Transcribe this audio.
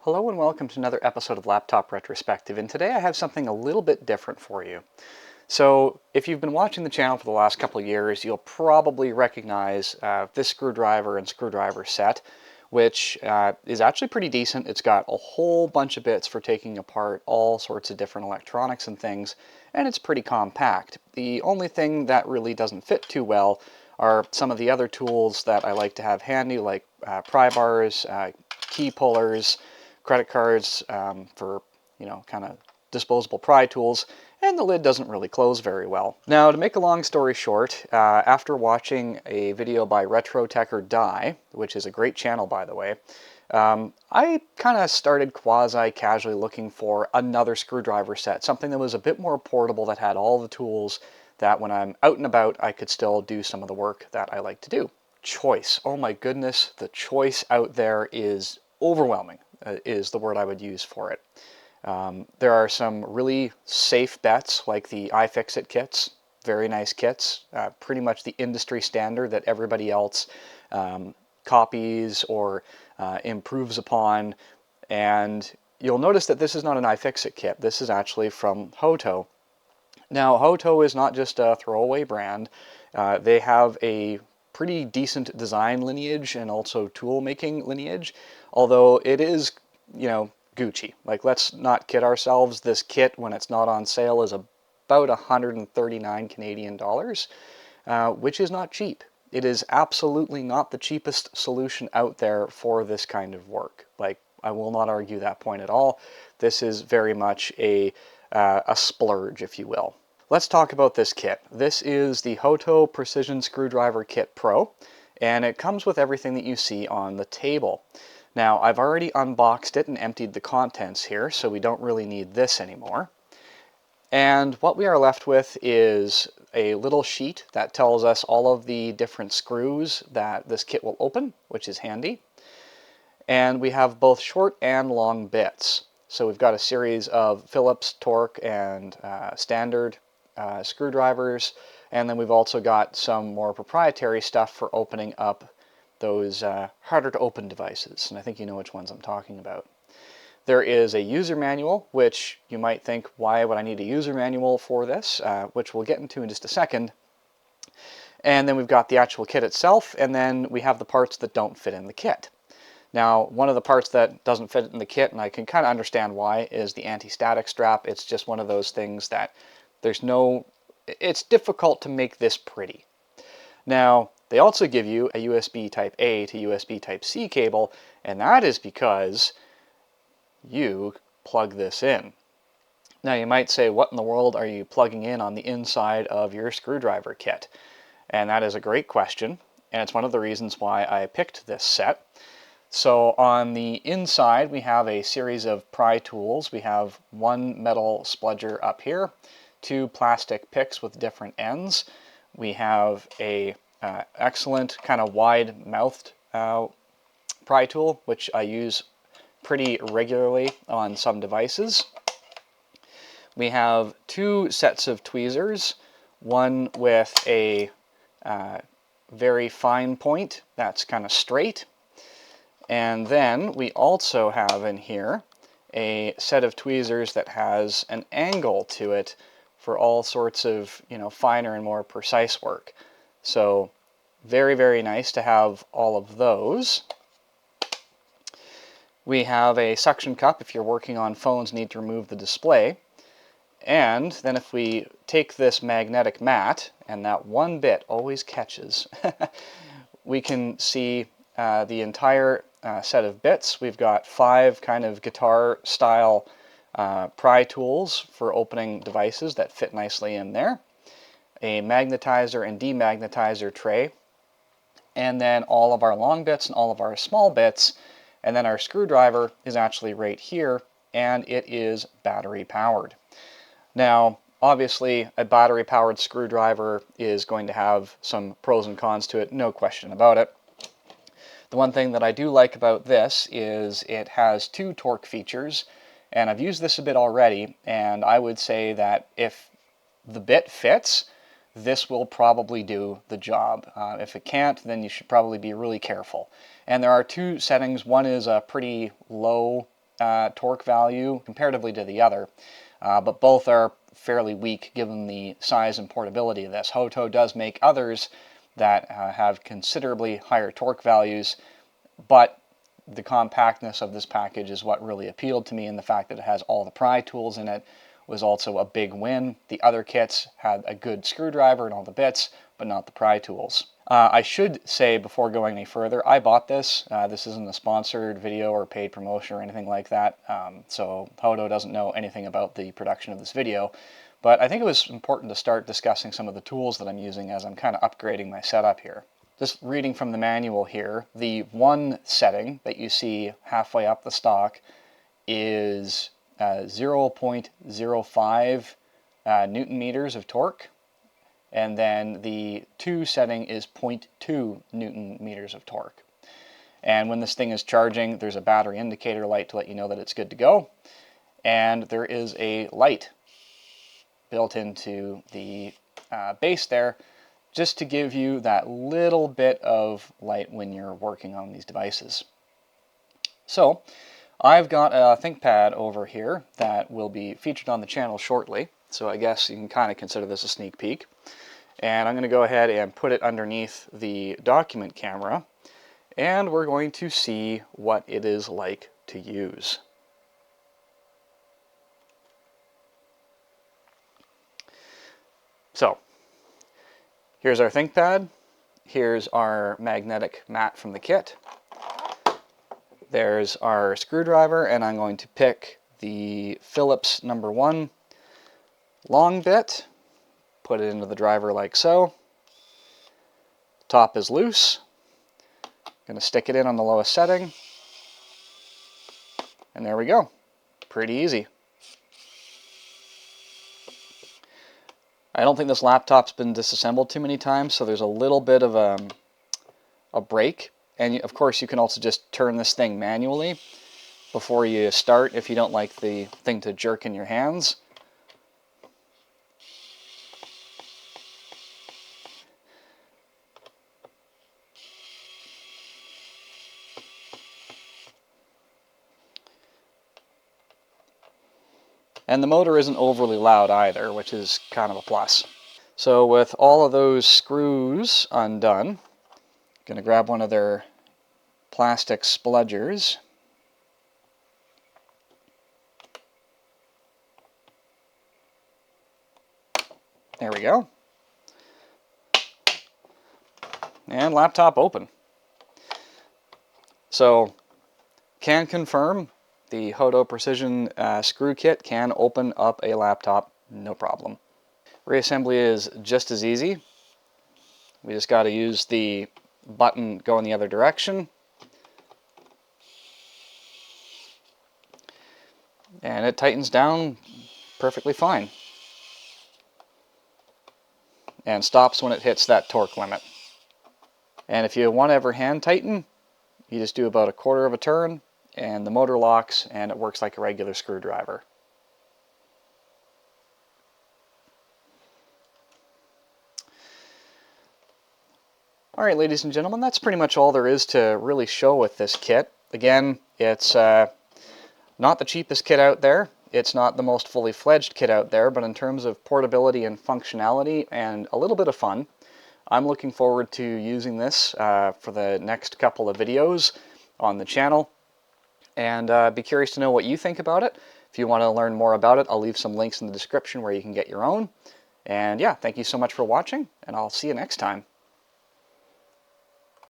Hello and welcome to another episode of Laptop Retrospective, and today I have something a little bit different for you. So if you've been watching the channel for the last couple of years, you'll probably recognize this screwdriver and screwdriver set, which is actually pretty decent. It's got a whole bunch of bits for taking apart all sorts of different electronics and things, and it's pretty compact. The only thing that really doesn't fit too well are some of the other tools that I like to have handy, like pry bars, key pullers, credit cards for, kind of disposable pry tools, and the lid doesn't really close very well. Now, to make a long story short, after watching a video by Retrospective, which is a great channel, by the way, I kind of started quasi-casually looking for another screwdriver set, something that was a bit more portable, that had all the tools that when I'm out and about, I could still do some of the work that I like to do. Choice. Oh my goodness, the choice out there is overwhelming, is the word I would use for it. There are some really safe bets, like the iFixit kits, very nice kits, pretty much the industry standard that everybody else copies or improves upon. And you'll notice that this is not an iFixit kit. This is actually from HOTO. Now, HOTO is not just a throwaway brand. They have a pretty decent design lineage and also tool making lineage, although it is, Gucci. Like, let's not kid ourselves. This kit, when it's not on sale, is about 139 Canadian dollars, which is not cheap. It is absolutely not the cheapest solution out there for this kind of work. Like, I will not argue that point at all. This is very much a splurge, if you will. Let's talk about this kit. This is the HOTO Precision Screwdriver Kit Pro, and it comes with everything that you see on the table. Now, I've already unboxed it and emptied the contents here, so we don't really need this anymore. And what we are left with is a little sheet that tells us all of the different screws that this kit will open, which is handy. And we have both short and long bits. So we've got a series of Phillips, Torque, and standard screwdrivers, and then we've also got some more proprietary stuff for opening up those harder to open devices, and I think you know which ones I'm talking about. There is a user manual, which you might think, why would I need a user manual for this, which we'll get into in just a second. And then we've got the actual kit itself, and then we have the parts that don't fit in the kit. Now, one of the parts that doesn't fit in the kit, and I can kind of understand why, is the anti-static strap. It's just one of those things that it's difficult to make this pretty. Now, they also give you a USB Type-A to USB Type-C cable, and that is because you plug this in. Now, you might say, what in the world are you plugging in on the inside of your screwdriver kit? And that is a great question, and it's one of the reasons why I picked this set. So on the inside, we have a series of pry tools. We have one metal spludger up here, two plastic picks with different ends. We have a excellent kind of wide-mouthed pry tool, which I use pretty regularly on some devices. We have two sets of tweezers, one with a very fine point that's kind of straight. And then we also have in here a set of tweezers that has an angle to it for all sorts of, finer and more precise work. So very, very nice to have all of those. We have a suction cup if you're working on phones, need to remove the display. And then if we take this magnetic mat, and that one bit always catches, we can see the entire set of bits. We've got 5 kind of guitar style pry tools for opening devices that fit nicely in there, a magnetizer and demagnetizer tray, and then all of our long bits and all of our small bits, and then our screwdriver is actually right here, and it is battery powered. Now, obviously, a battery powered screwdriver is going to have some pros and cons to it, no question about it. The one thing that I do like about this is it has 2 torque features, and I've used this a bit already, and I would say that if the bit fits, this will probably do the job. If it can't, then you should probably be really careful. And there are 2 settings. One is a pretty low torque value comparatively to the other, but both are fairly weak given the size and portability of this. HOTO does make others that have considerably higher torque values, but the compactness of this package is what really appealed to me, and the fact that it has all the pry tools in it was also a big win. The other kits had a good screwdriver and all the bits, but not the pry tools. I should say before going any further, I bought this. This isn't a sponsored video or paid promotion or anything like that, so HOTO doesn't know anything about the production of this video. But I think it was important to start discussing some of the tools that I'm using as I'm kind of upgrading my setup here. Just reading from the manual here, the one setting that you see halfway up the stock is 0.05 Newton meters of torque, and then the 2 setting is 0.2 Newton meters of torque. And when this thing is charging, there's a battery indicator light to let you know that it's good to go, and there is a light built into the base there, just to give you that little bit of light when you're working on these devices. So I've got a ThinkPad over here that will be featured on the channel shortly, so I guess you can kind of consider this a sneak peek. And I'm going to go ahead and put it underneath the document camera, and we're going to see what it is like to use. So here's our ThinkPad, here's our magnetic mat from the kit, there's our screwdriver, and I'm going to pick the Phillips #1 long bit, put it into the driver like so. Top is loose. Going to stick it in on the lowest setting, and there we go. Pretty easy. I don't think this laptop's been disassembled too many times, so there's a little bit of a break. And of course you can also just turn this thing manually before you start if you don't like the thing to jerk in your hands. And the motor isn't overly loud either, which is kind of a plus. So with all of those screws undone, I'm going to grab one of their plastic spludgers. There we go. And laptop open. So, can confirm the HOTO Precision screw kit can open up a laptop, no problem. Reassembly is just as easy. We just got to use the button going the other direction. And it tightens down perfectly fine. And stops when it hits that torque limit. And if you want to ever hand tighten, you just do about 1/4 of a turn, and the motor locks, and it works like a regular screwdriver. Alright, ladies and gentlemen, that's pretty much all there is to really show with this kit. Again, it's not the cheapest kit out there. It's not the most fully fledged kit out there, but in terms of portability and functionality and a little bit of fun, I'm looking forward to using this for the next couple of videos on the channel. And be curious to know what you think about it. If you want to learn more about it, I'll leave some links in the description where you can get your own. And yeah, thank you so much for watching, and I'll see you next time.